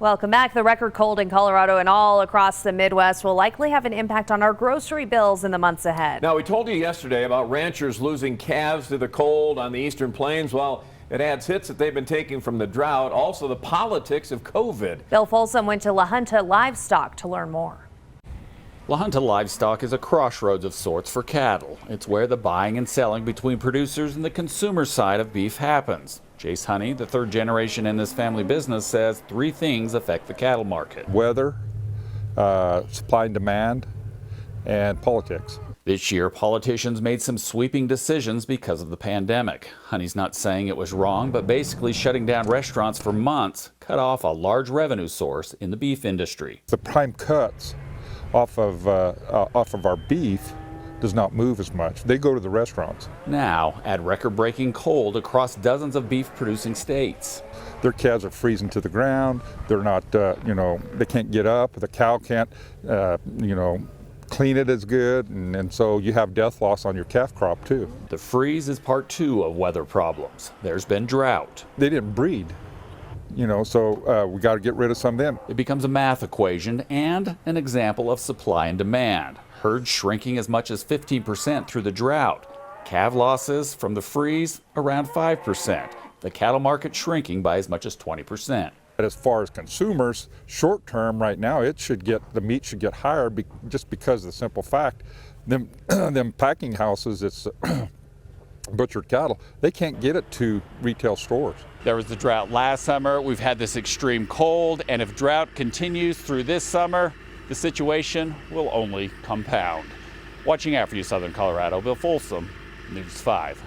Welcome back. The record cold in Colorado and all across the Midwest will likely have an impact on our grocery bills in the months ahead. Now, we told you yesterday about ranchers losing calves to the cold on the eastern plains. Well, it adds hits that they've been taking from the drought, also the politics of COVID. Bill Folsom went to La Junta Livestock to learn more. La Junta Livestock is a crossroads of sorts for cattle. It's where the buying and selling between producers and the consumer side of beef happens. Jace Honey, the third generation in this family business, says three things affect the cattle market. Weather, supply and demand, and politics. This year, politicians made some sweeping decisions because of the pandemic. Honey's not saying it was wrong, but basically shutting down restaurants for months cut off a large revenue source in the beef industry. The prime cuts off of our beef does not move as much. They go to the restaurants. Now, add record-breaking cold across dozens of beef-producing states. Their calves are freezing to the ground. They're not, they can't get up. The cow can't, clean it as good, and so you have death loss on your calf crop too. The freeze is part two of weather problems. There's been drought. They didn't breed, so we got to get rid of some of them. It becomes a math equation and an example of supply and demand. Herds shrinking as much as 15% through the drought. Calf losses from the freeze around 5%. The cattle market shrinking by as much as 20%. But as far as consumers, short term right now, the meat should get higher just because of the simple fact, them packing houses, it's butchered cattle, they can't get it to retail stores. There was the drought last summer. We've had this extreme cold, and if drought continues through this summer, the situation will only compound. Watching out for you, Southern Colorado, Bill Folsom, News 5.